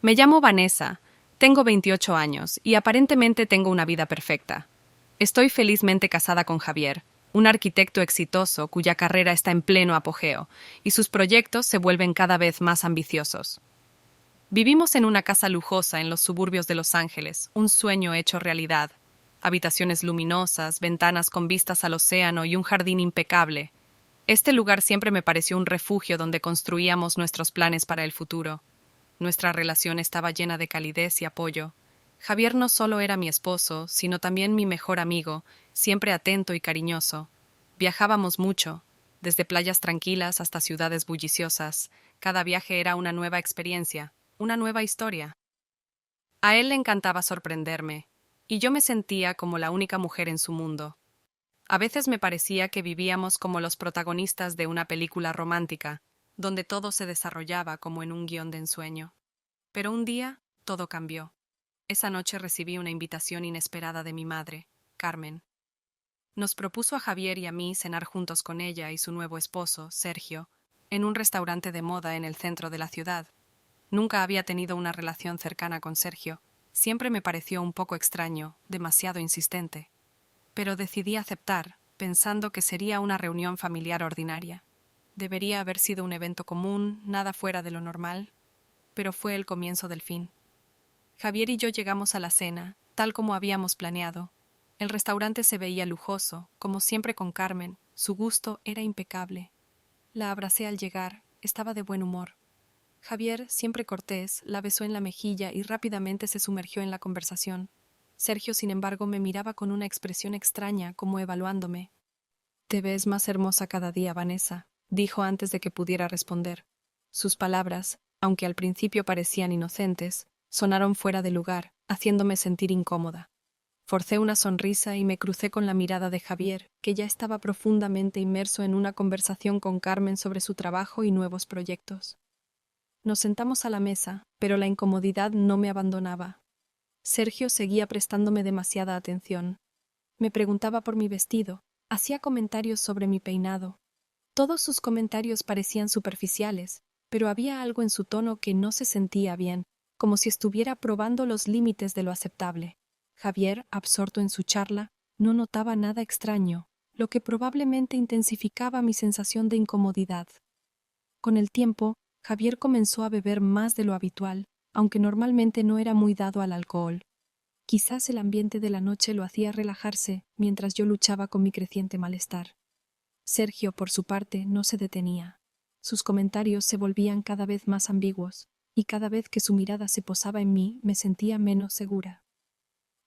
Me llamo Vanessa, tengo 28 años y aparentemente tengo una vida perfecta. Estoy felizmente casada con Javier, un arquitecto exitoso cuya carrera está en pleno apogeo y sus proyectos se vuelven cada vez más ambiciosos. Vivimos en una casa lujosa en los suburbios de Los Ángeles, un sueño hecho realidad. Habitaciones luminosas, ventanas con vistas al océano y un jardín impecable. Este lugar siempre me pareció un refugio donde construíamos nuestros planes para el futuro. Nuestra relación estaba llena de calidez y apoyo. Javier no solo era mi esposo, sino también mi mejor amigo, siempre atento y cariñoso. Viajábamos mucho, desde playas tranquilas hasta ciudades bulliciosas. Cada viaje era una nueva experiencia, una nueva historia. A él le encantaba sorprenderme, y yo me sentía como la única mujer en su mundo. A veces me parecía que vivíamos como los protagonistas de una película romántica, donde todo se desarrollaba como en un guión de ensueño. Pero un día, todo cambió. Esa noche recibí una invitación inesperada de mi madre, Carmen. Nos propuso a Javier y a mí cenar juntos con ella y su nuevo esposo, Sergio, en un restaurante de moda en el centro de la ciudad. Nunca había tenido una relación cercana con Sergio. Siempre me pareció un poco extraño, demasiado insistente. Pero decidí aceptar, pensando que sería una reunión familiar ordinaria. Debería haber sido un evento común, nada fuera de lo normal, pero fue el comienzo del fin. Javier y yo llegamos a la cena, tal como habíamos planeado. El restaurante se veía lujoso, como siempre con Carmen. Su gusto era impecable. La abracé al llegar, estaba de buen humor. Javier, siempre cortés, la besó en la mejilla y rápidamente se sumergió en la conversación. Sergio, sin embargo, me miraba con una expresión extraña, como evaluándome. «Te ves más hermosa cada día, Vanessa», dijo antes de que pudiera responder. Sus palabras, aunque al principio parecían inocentes, sonaron fuera de lugar, haciéndome sentir incómoda. Forcé una sonrisa y me crucé con la mirada de Javier, que ya estaba profundamente inmerso en una conversación con Carmen sobre su trabajo y nuevos proyectos. Nos sentamos a la mesa, pero la incomodidad no me abandonaba. Sergio seguía prestándome demasiada atención. Me preguntaba por mi vestido, hacía comentarios sobre mi peinado. Todos sus comentarios parecían superficiales, pero había algo en su tono que no se sentía bien, como si estuviera probando los límites de lo aceptable. Javier, absorto en su charla, no notaba nada extraño, lo que probablemente intensificaba mi sensación de incomodidad. Con el tiempo, Javier comenzó a beber más de lo habitual, aunque normalmente no era muy dado al alcohol. Quizás el ambiente de la noche lo hacía relajarse mientras yo luchaba con mi creciente malestar. Sergio, por su parte, no se detenía. Sus comentarios se volvían cada vez más ambiguos, y cada vez que su mirada se posaba en mí me sentía menos segura.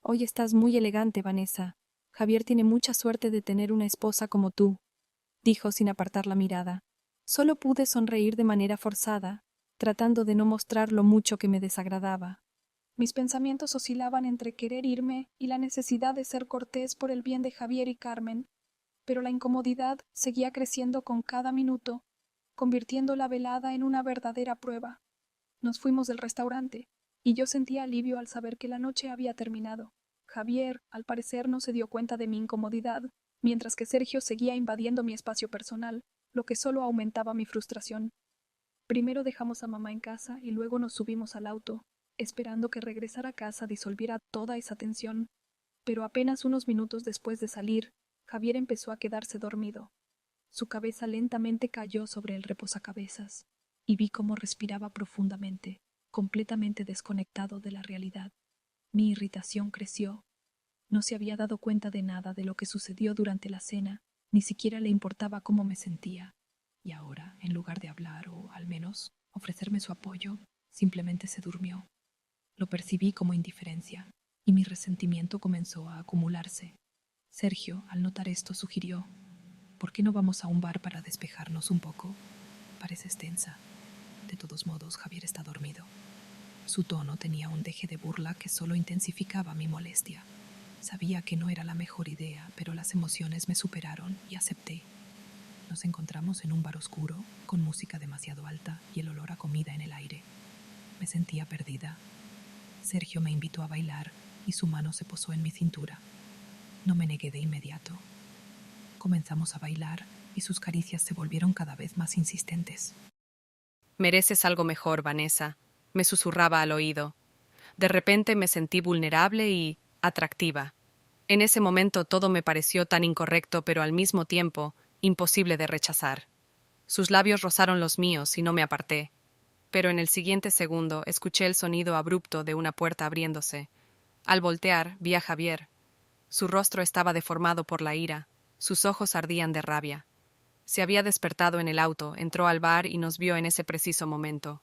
«Hoy estás muy elegante, Vanessa. Javier tiene mucha suerte de tener una esposa como tú», dijo sin apartar la mirada. Solo pude sonreír de manera forzada, tratando de no mostrar lo mucho que me desagradaba. Mis pensamientos oscilaban entre querer irme y la necesidad de ser cortés por el bien de Javier y Carmen, pero la incomodidad seguía creciendo con cada minuto, convirtiendo la velada en una verdadera prueba. Nos fuimos del restaurante, y yo sentía alivio al saber que la noche había terminado. Javier, al parecer, no se dio cuenta de mi incomodidad, mientras que Sergio seguía invadiendo mi espacio personal, lo que solo aumentaba mi frustración. Primero dejamos a mamá en casa y luego nos subimos al auto, esperando que regresar a casa disolviera toda esa tensión. Pero apenas unos minutos después de salir, Javier empezó a quedarse dormido. Su cabeza lentamente cayó sobre el reposacabezas, y vi cómo respiraba profundamente, completamente desconectado de la realidad. Mi irritación creció. No se había dado cuenta de nada de lo que sucedió durante la cena, ni siquiera le importaba cómo me sentía. Y ahora, en lugar de hablar o, al menos, ofrecerme su apoyo, simplemente se durmió. Lo percibí como indiferencia, y mi resentimiento comenzó a acumularse. Sergio, al notar esto, sugirió: «¿Por qué no vamos a un bar para despejarnos un poco? Pareces tensa». De todos modos, Javier está dormido. Su tono tenía un deje de burla que solo intensificaba mi molestia. Sabía que no era la mejor idea, pero las emociones me superaron y acepté. Nos encontramos en un bar oscuro, con música demasiado alta y el olor a comida en el aire. Me sentía perdida. Sergio me invitó a bailar y su mano se posó en mi cintura. No me negué de inmediato. Comenzamos a bailar y sus caricias se volvieron cada vez más insistentes. Mereces algo mejor, Vanessa. me susurraba al oído. De repente me sentí vulnerable y atractiva. En ese momento todo me pareció tan incorrecto, pero al mismo tiempo imposible de rechazar. Sus labios rozaron los míos y no me aparté. Pero en el siguiente segundo escuché el sonido abrupto de una puerta abriéndose. Al voltear, vi a Javier. Su rostro estaba deformado por la ira, sus ojos ardían de rabia. Se había despertado en el auto, entró al bar y nos vio en ese preciso momento.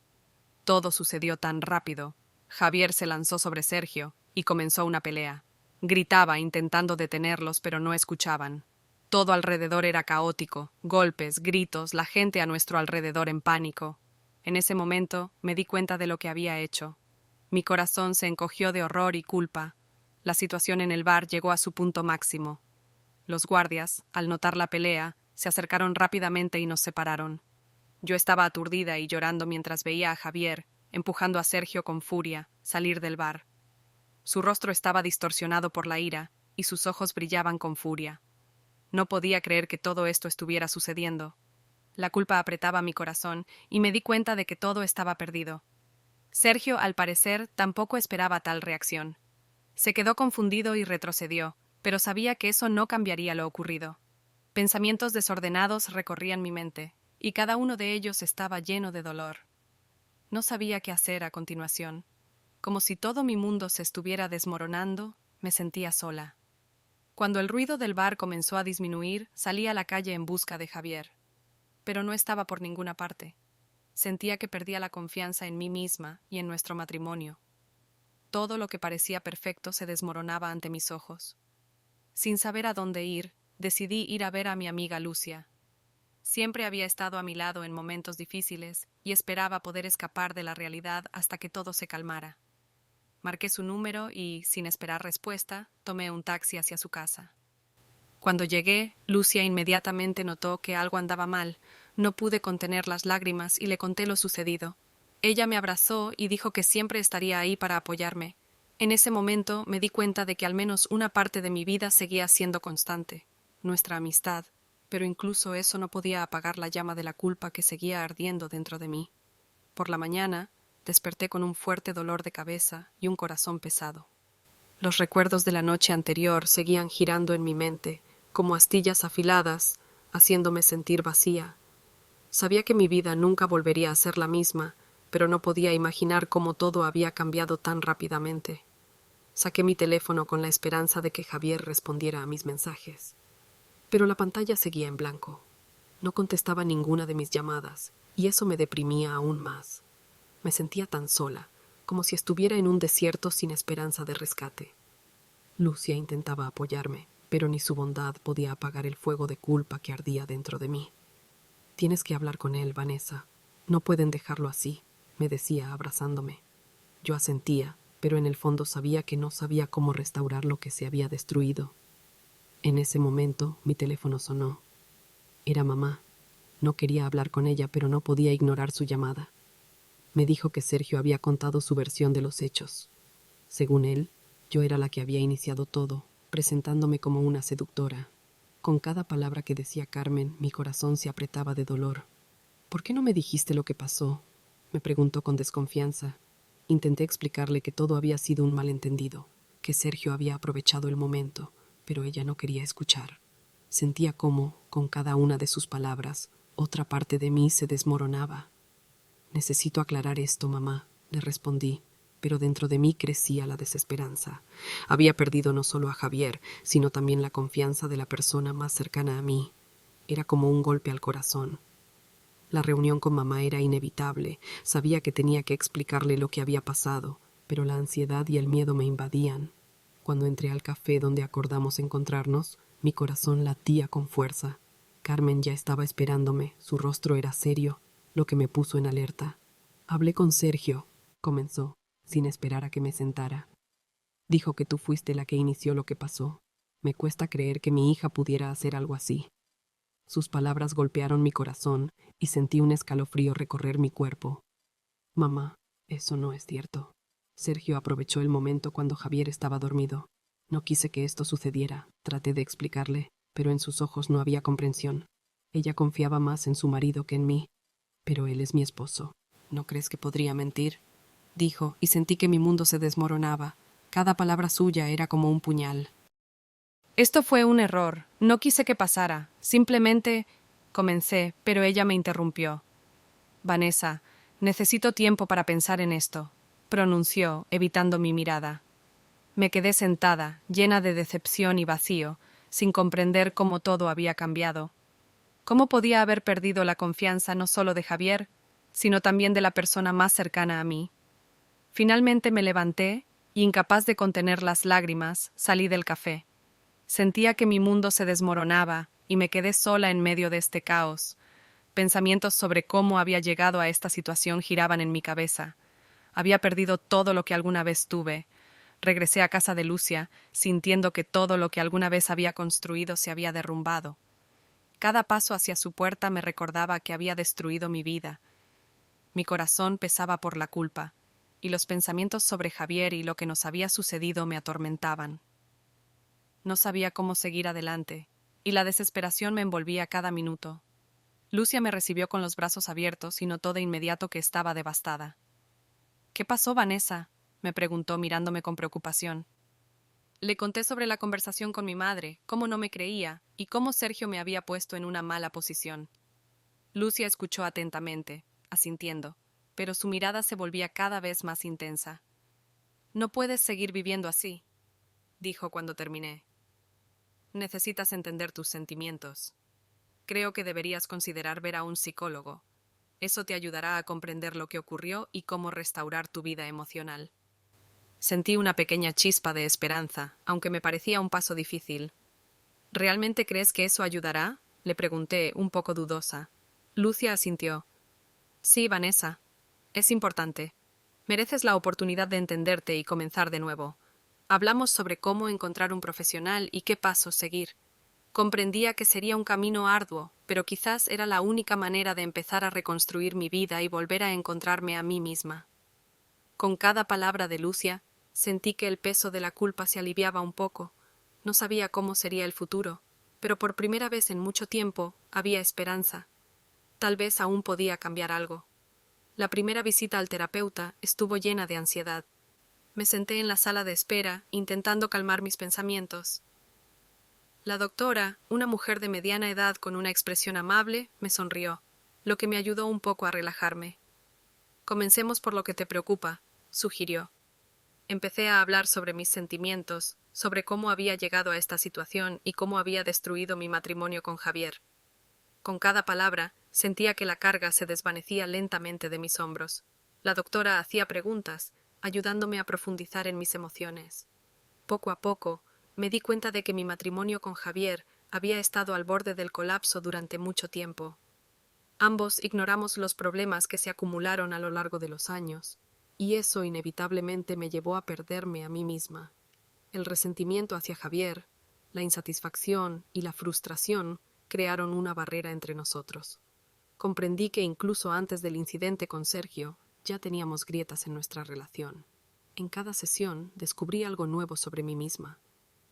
Todo sucedió tan rápido. Javier se lanzó sobre Sergio y comenzó una pelea. Gritaba intentando detenerlos, pero no escuchaban. Todo alrededor era caótico, golpes, gritos, la gente a nuestro alrededor en pánico. En ese momento me di cuenta de lo que había hecho. Mi corazón se encogió de horror y culpa. La situación en el bar llegó a su punto máximo. Los guardias, al notar la pelea, se acercaron rápidamente y nos separaron. Yo estaba aturdida y llorando mientras veía a Javier, empujando a Sergio con furia, salir del bar. Su rostro estaba distorsionado por la ira y sus ojos brillaban con furia. No podía creer que todo esto estuviera sucediendo. La culpa apretaba mi corazón y me di cuenta de que todo estaba perdido. Sergio, al parecer, tampoco esperaba tal reacción. Se quedó confundido y retrocedió, pero sabía que eso no cambiaría lo ocurrido. Pensamientos desordenados recorrían mi mente, y cada uno de ellos estaba lleno de dolor. No sabía qué hacer a continuación. Como si todo mi mundo se estuviera desmoronando, me sentía sola. Cuando el ruido del bar comenzó a disminuir, salí a la calle en busca de Javier. Pero no estaba por ninguna parte. Sentía que perdía la confianza en mí misma y en nuestro matrimonio. Todo lo que parecía perfecto se desmoronaba ante mis ojos. Sin saber a dónde ir, decidí ir a ver a mi amiga Lucia. Siempre había estado a mi lado en momentos difíciles y esperaba poder escapar de la realidad hasta que todo se calmara. Marqué su número y, sin esperar respuesta, tomé un taxi hacia su casa. Cuando llegué, Lucia inmediatamente notó que algo andaba mal. No pude contener las lágrimas y le conté lo sucedido. Ella me abrazó y dijo que siempre estaría ahí para apoyarme. En ese momento me di cuenta de que al menos una parte de mi vida seguía siendo constante, nuestra amistad, pero incluso eso no podía apagar la llama de la culpa que seguía ardiendo dentro de mí. Por la mañana, desperté con un fuerte dolor de cabeza y un corazón pesado. Los recuerdos de la noche anterior seguían girando en mi mente, como astillas afiladas, haciéndome sentir vacía. Sabía que mi vida nunca volvería a ser la misma, pero no podía imaginar cómo todo había cambiado tan rápidamente. Saqué mi teléfono con la esperanza de que Javier respondiera a mis mensajes. Pero la pantalla seguía en blanco. No contestaba ninguna de mis llamadas, y eso me deprimía aún más. Me sentía tan sola, como si estuviera en un desierto sin esperanza de rescate. Lucia intentaba apoyarme, pero ni su bondad podía apagar el fuego de culpa que ardía dentro de mí. «Tienes que hablar con él, Vanessa. No pueden dejarlo así», me decía abrazándome. Yo asentía, pero en el fondo sabía que no sabía cómo restaurar lo que se había destruido. En ese momento mi teléfono sonó. Era mamá. No quería hablar con ella, pero no podía ignorar su llamada. Me dijo que Sergio había contado su versión de los hechos. Según él, yo era la que había iniciado todo, presentándome como una seductora. Con cada palabra que decía Carmen, mi corazón se apretaba de dolor. «¿Por qué no me dijiste lo que pasó?», me preguntó con desconfianza. Intenté explicarle que todo había sido un malentendido, que Sergio había aprovechado el momento, pero ella no quería escuchar. Sentía cómo, con cada una de sus palabras, otra parte de mí se desmoronaba. «Necesito aclarar esto, mamá», le respondí, pero dentro de mí crecía la desesperanza. Había perdido no solo a Javier, sino también la confianza de la persona más cercana a mí. Era como un golpe al corazón. La reunión con mamá era inevitable. Sabía que tenía que explicarle lo que había pasado, pero la ansiedad y el miedo me invadían. Cuando entré al café donde acordamos encontrarnos, mi corazón latía con fuerza. Carmen ya estaba esperándome, su rostro era serio, lo que me puso en alerta. «Hablé con Sergio», comenzó, sin esperar a que me sentara. «Dijo que tú fuiste la que inició lo que pasó. Me cuesta creer que mi hija pudiera hacer algo así». Sus palabras golpearon mi corazón y sentí un escalofrío recorrer mi cuerpo. «Mamá, eso no es cierto». Sergio aprovechó el momento cuando Javier estaba dormido. No quise que esto sucediera, traté de explicarle, pero en sus ojos no había comprensión. Ella confiaba más en su marido que en mí. «Pero él es mi esposo. ¿No crees que podría mentir?». dijo, y sentí que mi mundo se desmoronaba. Cada palabra suya era como un puñal. Esto fue un error. No quise que pasara. Simplemente comencé, pero ella me interrumpió. Vanessa, necesito tiempo para pensar en esto, pronunció, evitando mi mirada. Me quedé sentada, llena de decepción y vacío, sin comprender cómo todo había cambiado. ¿Cómo podía haber perdido la confianza no solo de Javier, sino también de la persona más cercana a mí? Finalmente me levanté y, incapaz de contener las lágrimas, salí del café. Sentía que mi mundo se desmoronaba y me quedé sola en medio de este caos. Pensamientos sobre cómo había llegado a esta situación giraban en mi cabeza. Había perdido todo lo que alguna vez tuve. Regresé a casa de Lucia, sintiendo que todo lo que alguna vez había construido se había derrumbado. Cada paso hacia su puerta me recordaba que había destruido mi vida. Mi corazón pesaba por la culpa, y los pensamientos sobre Javier y lo que nos había sucedido me atormentaban. No sabía cómo seguir adelante, y la desesperación me envolvía cada minuto. Lucia me recibió con los brazos abiertos y notó de inmediato que estaba devastada. «¿Qué pasó, Vanessa?», me preguntó mirándome con preocupación. Le conté sobre la conversación con mi madre, cómo no me creía y cómo Sergio me había puesto en una mala posición. Lucia escuchó atentamente, asintiendo, pero su mirada se volvía cada vez más intensa. «No puedes seguir viviendo así», dijo cuando terminé. «Necesitas entender tus sentimientos. Creo que deberías considerar ver a un psicólogo. Eso te ayudará a comprender lo que ocurrió y cómo restaurar tu vida emocional». Sentí una pequeña chispa de esperanza, aunque me parecía un paso difícil. «¿Realmente crees que eso ayudará?», le pregunté, un poco dudosa. Lucia asintió. «Sí, Vanessa. Es importante. Mereces la oportunidad de entenderte y comenzar de nuevo. Hablamos sobre cómo encontrar un profesional y qué pasos seguir. Comprendía que sería un camino arduo, pero quizás era la única manera de empezar a reconstruir mi vida y volver a encontrarme a mí misma». Con cada palabra de Lucia, sentí que el peso de la culpa se aliviaba un poco. No sabía cómo sería el futuro, pero por primera vez en mucho tiempo había esperanza. Tal vez aún podía cambiar algo. La primera visita al terapeuta estuvo llena de ansiedad. Me senté en la sala de espera, intentando calmar mis pensamientos. La doctora, una mujer de mediana edad con una expresión amable, me sonrió, lo que me ayudó un poco a relajarme. «Comencemos por lo que te preocupa», sugirió. Empecé a hablar sobre mis sentimientos, sobre cómo había llegado a esta situación y cómo había destruido mi matrimonio con Javier. Con cada palabra, sentía que la carga se desvanecía lentamente de mis hombros. La doctora hacía preguntas, ayudándome a profundizar en mis emociones. Poco a poco, me di cuenta de que mi matrimonio con Javier había estado al borde del colapso durante mucho tiempo. Ambos ignoramos los problemas que se acumularon a lo largo de los años, y eso inevitablemente me llevó a perderme a mí misma. El resentimiento hacia Javier, la insatisfacción y la frustración crearon una barrera entre nosotros. Comprendí que incluso antes del incidente con Sergio, ya teníamos grietas en nuestra relación. En cada sesión descubrí algo nuevo sobre mí misma.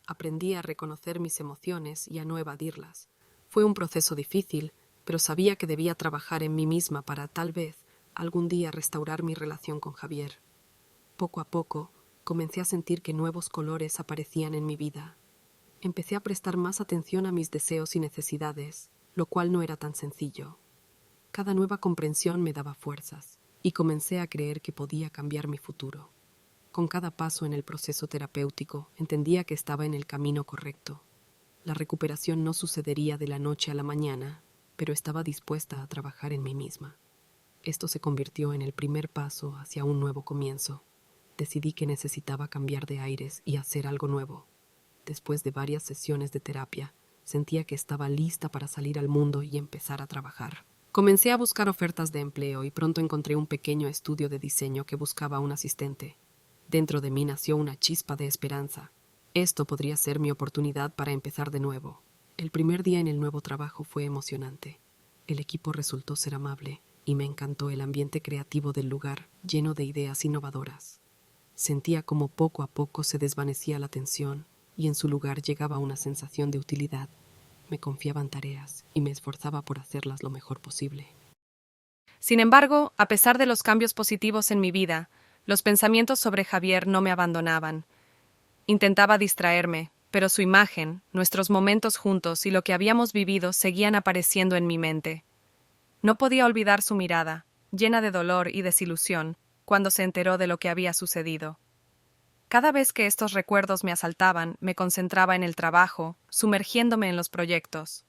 Aprendí a reconocer mis emociones y a no evadirlas. Fue un proceso difícil, pero sabía que debía trabajar en mí misma para, tal vez, algún día restaurar mi relación con Javier. Poco a poco, comencé a sentir que nuevos colores aparecían en mi vida. Empecé a prestar más atención a mis deseos y necesidades, lo cual no era tan sencillo. Cada nueva comprensión me daba fuerzas, y comencé a creer que podía cambiar mi futuro. Con cada paso en el proceso terapéutico, entendía que estaba en el camino correcto. La recuperación no sucedería de la noche a la mañana, pero estaba dispuesta a trabajar en mí misma. Esto se convirtió en el primer paso hacia un nuevo comienzo. Decidí que necesitaba cambiar de aires y hacer algo nuevo. Después de varias sesiones de terapia, sentía que estaba lista para salir al mundo y empezar a trabajar. Comencé a buscar ofertas de empleo y pronto encontré un pequeño estudio de diseño que buscaba un asistente. Dentro de mí nació una chispa de esperanza. Esto podría ser mi oportunidad para empezar de nuevo. El primer día en el nuevo trabajo fue emocionante. El equipo resultó ser amable y me encantó el ambiente creativo del lugar, lleno de ideas innovadoras. Sentía como poco a poco se desvanecía la tensión y en su lugar llegaba una sensación de utilidad. Me confiaban tareas y me esforzaba por hacerlas lo mejor posible. Sin embargo, a pesar de los cambios positivos en mi vida, Los pensamientos sobre Javier no me abandonaban. Intentaba distraerme, pero su imagen, nuestros momentos juntos y lo que habíamos vivido seguían apareciendo en mi mente. No podía olvidar su mirada, llena de dolor y desilusión, cuando se enteró de lo que había sucedido. Cada vez que estos recuerdos me asaltaban, me concentraba en el trabajo, sumergiéndome en los proyectos.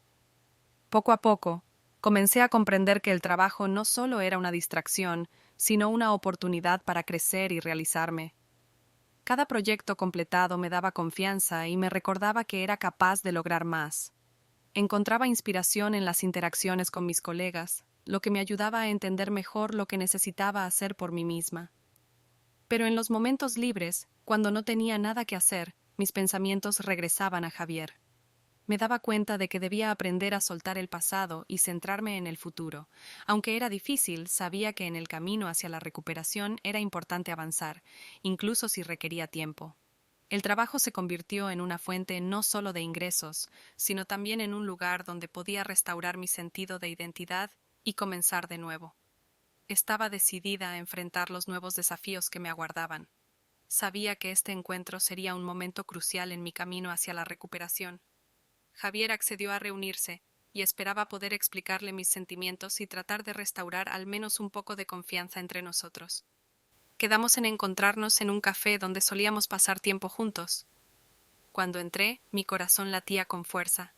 Poco a poco, comencé a comprender que el trabajo no solo era una distracción, sino una oportunidad para crecer y realizarme. Cada proyecto completado me daba confianza y me recordaba que era capaz de lograr más. Encontraba inspiración en las interacciones con mis colegas, lo que me ayudaba a entender mejor lo que necesitaba hacer por mí misma. Pero en los momentos libres, cuando no tenía nada que hacer, mis pensamientos regresaban a Javier. Me daba cuenta de que debía aprender a soltar el pasado y centrarme en el futuro. Aunque era difícil, sabía que en el camino hacia la recuperación era importante avanzar, incluso si requería tiempo. El trabajo se convirtió en una fuente no solo de ingresos, sino también en un lugar donde podía restaurar mi sentido de identidad y comenzar de nuevo. Estaba decidida a enfrentar los nuevos desafíos que me aguardaban. Sabía que este encuentro sería un momento crucial en mi camino hacia la recuperación. Javier accedió a reunirse y esperaba poder explicarle mis sentimientos y tratar de restaurar al menos un poco de confianza entre nosotros. Quedamos en encontrarnos en un café donde solíamos pasar tiempo juntos. Cuando entré, mi corazón latía con fuerza.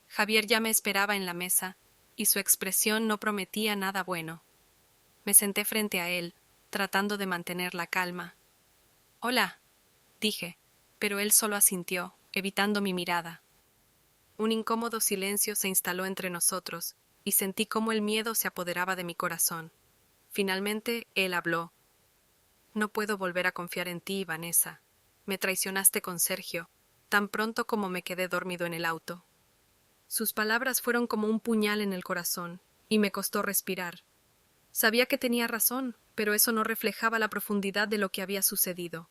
Javier ya me esperaba en la mesa, y su expresión no prometía nada bueno. Me senté frente a él, tratando de mantener la calma. «Hola», dije, pero él solo asintió, evitando mi mirada. Un incómodo silencio se instaló entre nosotros, y sentí cómo el miedo se apoderaba de mi corazón. Finalmente, él habló. «No puedo volver a confiar en ti, Vanessa. Me traicionaste con Sergio, tan pronto como me quedé dormido en el auto». Sus palabras fueron como un puñal en el corazón, y me costó respirar. Sabía que tenía razón, pero eso no reflejaba la profundidad de lo que había sucedido.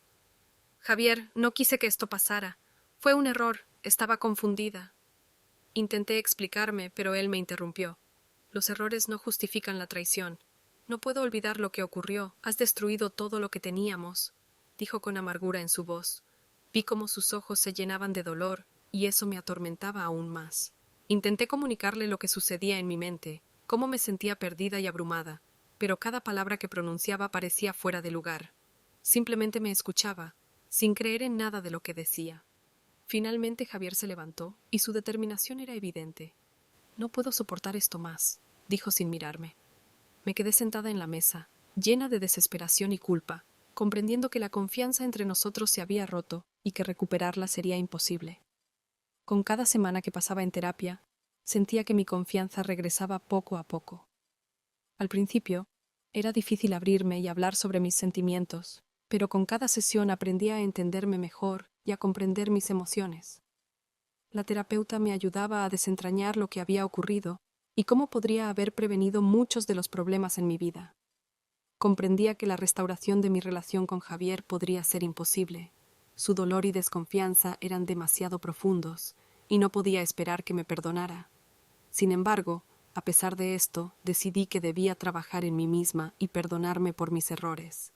«Javier, no quise que esto pasara. Fue un error, estaba confundida». Intenté explicarme, pero él me interrumpió. «Los errores no justifican la traición. No puedo olvidar lo que ocurrió. Has destruido todo lo que teníamos», dijo con amargura en su voz. Vi cómo sus ojos se llenaban de dolor, y eso me atormentaba aún más. Intenté comunicarle lo que sucedía en mi mente, cómo me sentía perdida y abrumada, pero cada palabra que pronunciaba parecía fuera de lugar. Simplemente me escuchaba, sin creer en nada de lo que decía. Finalmente Javier se levantó, y su determinación era evidente. «No puedo soportar esto más», dijo sin mirarme. Me quedé sentada en la mesa, llena de desesperación y culpa, comprendiendo que la confianza entre nosotros se había roto y que recuperarla sería imposible. Con cada semana que pasaba en terapia, sentía que mi confianza regresaba poco a poco. Al principio, era difícil abrirme y hablar sobre mis sentimientos, pero con cada sesión aprendí a entenderme mejor y a comprender mis emociones. La terapeuta me ayudaba a desentrañar lo que había ocurrido y cómo podría haber prevenido muchos de los problemas en mi vida. Comprendía que la restauración de mi relación con Javier podría ser imposible. Su dolor y desconfianza eran demasiado profundos, y no podía esperar que me perdonara. Sin embargo, a pesar de esto, decidí que debía trabajar en mí misma y perdonarme por mis errores.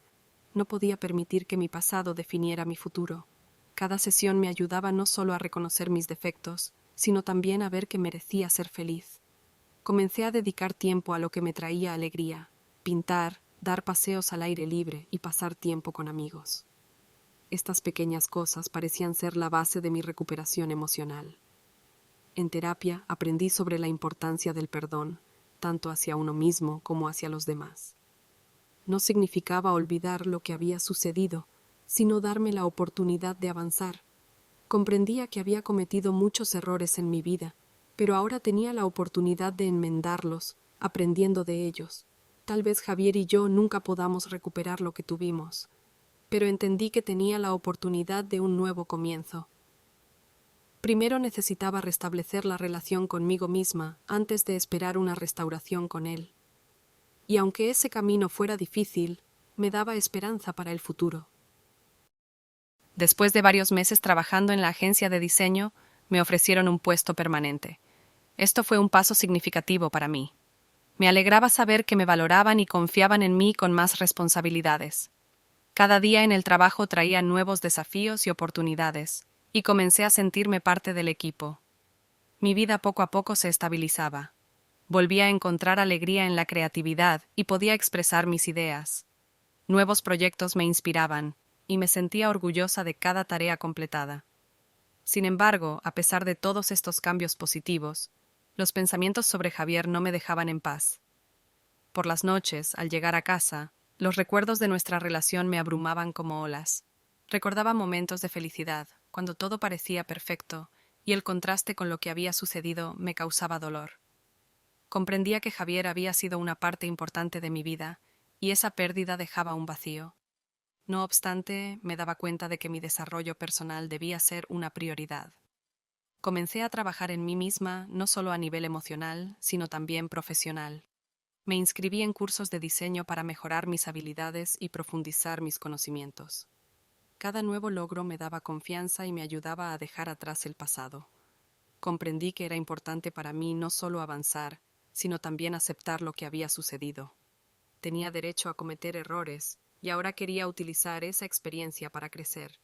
No podía permitir que mi pasado definiera mi futuro. Cada sesión me ayudaba no solo a reconocer mis defectos, sino también a ver que merecía ser feliz. Comencé a dedicar tiempo a lo que me traía alegría: pintar, dar paseos al aire libre y pasar tiempo con amigos. Estas pequeñas cosas parecían ser la base de mi recuperación emocional. En terapia aprendí sobre la importancia del perdón, tanto hacia uno mismo como hacia los demás. No significaba olvidar lo que había sucedido, sino darme la oportunidad de avanzar. Comprendía que había cometido muchos errores en mi vida, pero ahora tenía la oportunidad de enmendarlos, aprendiendo de ellos. Tal vez Javier y yo nunca podamos recuperar lo que tuvimos, pero entendí que tenía la oportunidad de un nuevo comienzo. Primero necesitaba restablecer la relación conmigo misma antes de esperar una restauración con él. Y aunque ese camino fuera difícil, me daba esperanza para el futuro. Después de varios meses trabajando en la agencia de diseño, me ofrecieron un puesto permanente. Esto fue un paso significativo para mí. Me alegraba saber que me valoraban y confiaban en mí con más responsabilidades. Cada día en el trabajo traía nuevos desafíos y oportunidades, y comencé a sentirme parte del equipo. Mi vida poco a poco se estabilizaba. Volví a encontrar alegría en la creatividad y podía expresar mis ideas. Nuevos proyectos me inspiraban, y me sentía orgullosa de cada tarea completada. Sin embargo, a pesar de todos estos cambios positivos, los pensamientos sobre Javier no me dejaban en paz. Por las noches, al llegar a casa, los recuerdos de nuestra relación me abrumaban como olas. Recordaba momentos de felicidad, cuando todo parecía perfecto, y el contraste con lo que había sucedido me causaba dolor. Comprendía que Javier había sido una parte importante de mi vida, y esa pérdida dejaba un vacío. No obstante, me daba cuenta de que mi desarrollo personal debía ser una prioridad. Comencé a trabajar en mí misma, no solo a nivel emocional, sino también profesional. Me inscribí en cursos de diseño para mejorar mis habilidades y profundizar mis conocimientos. Cada nuevo logro me daba confianza y me ayudaba a dejar atrás el pasado. Comprendí que era importante para mí no solo avanzar, sino también aceptar lo que había sucedido. Tenía derecho a cometer errores, y ahora quería utilizar esa experiencia para crecer.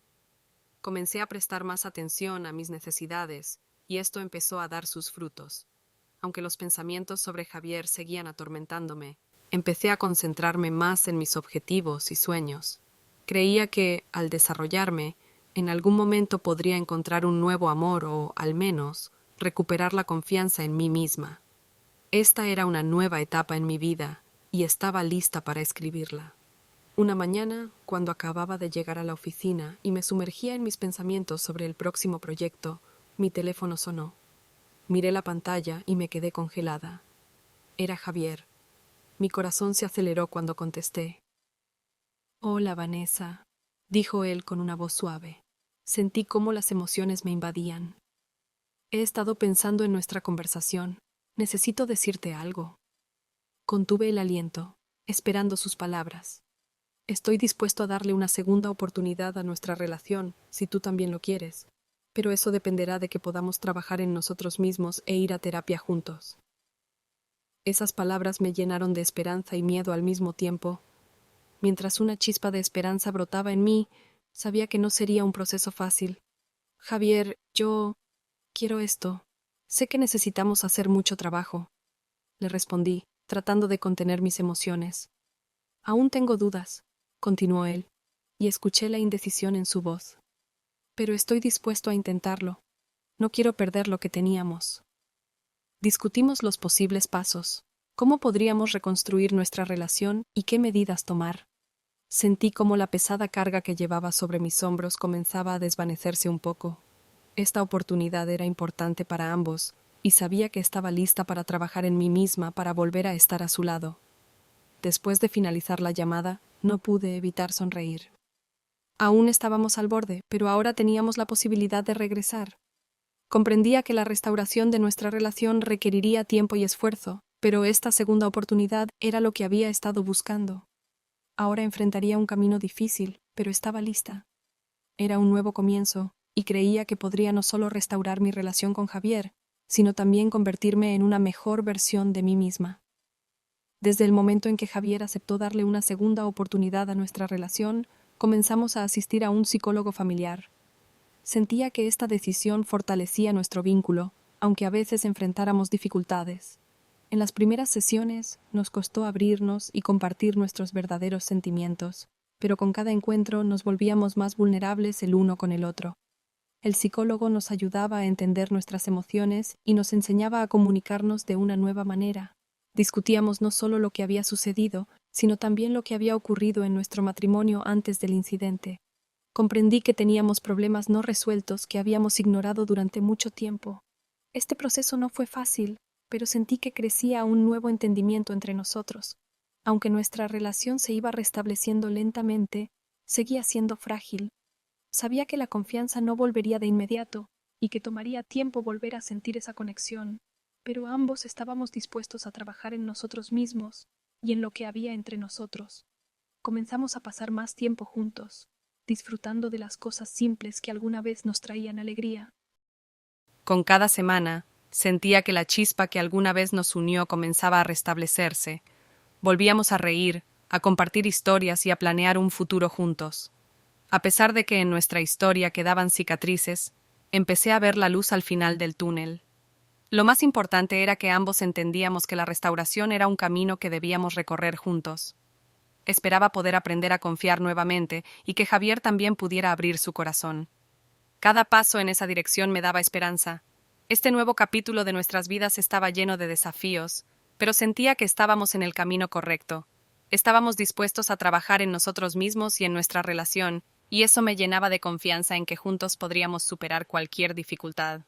Comencé a prestar más atención a mis necesidades, y esto empezó a dar sus frutos. Aunque los pensamientos sobre Javier seguían atormentándome, empecé a concentrarme más en mis objetivos y sueños. Creía que, al desarrollarme, en algún momento podría encontrar un nuevo amor o, al menos, recuperar la confianza en mí misma. Esta era una nueva etapa en mi vida, y estaba lista para escribirla. Una mañana, cuando acababa de llegar a la oficina y me sumergía en mis pensamientos sobre el próximo proyecto, mi teléfono sonó. Miré la pantalla y me quedé congelada. Era Javier. Mi corazón se aceleró cuando contesté. «Hola, Vanessa», dijo él con una voz suave. Sentí cómo las emociones me invadían. «He estado pensando en nuestra conversación. Necesito decirte algo». Contuve el aliento, esperando sus palabras. «Estoy dispuesto a darle una segunda oportunidad a nuestra relación, si tú también lo quieres, pero eso dependerá de que podamos trabajar en nosotros mismos e ir a terapia juntos». Esas palabras me llenaron de esperanza y miedo al mismo tiempo. Mientras una chispa de esperanza brotaba en mí, sabía que no sería un proceso fácil. «Javier, yo quiero esto. Sé que necesitamos hacer mucho trabajo», le respondí, tratando de contener mis emociones. «Aún tengo dudas», continuó él, y escuché la indecisión en su voz. «Pero estoy dispuesto a intentarlo. No quiero perder lo que teníamos». Discutimos los posibles pasos, cómo podríamos reconstruir nuestra relación y qué medidas tomar. Sentí cómo la pesada carga que llevaba sobre mis hombros comenzaba a desvanecerse un poco. Esta oportunidad era importante para ambos, y sabía que estaba lista para trabajar en mí misma para volver a estar a su lado. Después de finalizar la llamada, no pude evitar sonreír. Aún estábamos al borde, pero ahora teníamos la posibilidad de regresar. Comprendía que la restauración de nuestra relación requeriría tiempo y esfuerzo, pero esta segunda oportunidad era lo que había estado buscando. Ahora enfrentaría un camino difícil, pero estaba lista. Era un nuevo comienzo, y creía que podría no solo restaurar mi relación con Javier, sino también convertirme en una mejor versión de mí misma. Desde el momento en que Javier aceptó darle una segunda oportunidad a nuestra relación, comenzamos a asistir a un psicólogo familiar. Sentía que esta decisión fortalecía nuestro vínculo, aunque a veces enfrentáramos dificultades. En las primeras sesiones nos costó abrirnos y compartir nuestros verdaderos sentimientos, pero con cada encuentro nos volvíamos más vulnerables el uno con el otro. El psicólogo nos ayudaba a entender nuestras emociones y nos enseñaba a comunicarnos de una nueva manera. Discutíamos no solo lo que había sucedido, sino también lo que había ocurrido en nuestro matrimonio antes del incidente. Comprendí que teníamos problemas no resueltos que habíamos ignorado durante mucho tiempo. Este proceso no fue fácil, pero sentí que crecía un nuevo entendimiento entre nosotros. Aunque nuestra relación se iba restableciendo lentamente, seguía siendo frágil. Sabía que la confianza no volvería de inmediato y que tomaría tiempo volver a sentir esa conexión, pero ambos estábamos dispuestos a trabajar en nosotros mismos y en lo que había entre nosotros. Comenzamos a pasar más tiempo juntos, disfrutando de las cosas simples que alguna vez nos traían alegría. Con cada semana, sentía que la chispa que alguna vez nos unió comenzaba a restablecerse. Volvíamos a reír, a compartir historias y a planear un futuro juntos. A pesar de que en nuestra historia quedaban cicatrices, empecé a ver la luz al final del túnel. Lo más importante era que ambos entendíamos que la restauración era un camino que debíamos recorrer juntos. Esperaba poder aprender a confiar nuevamente y que Javier también pudiera abrir su corazón. Cada paso en esa dirección me daba esperanza. Este nuevo capítulo de nuestras vidas estaba lleno de desafíos, pero sentía que estábamos en el camino correcto. Estábamos dispuestos a trabajar en nosotros mismos y en nuestra relación, y eso me llenaba de confianza en que juntos podríamos superar cualquier dificultad.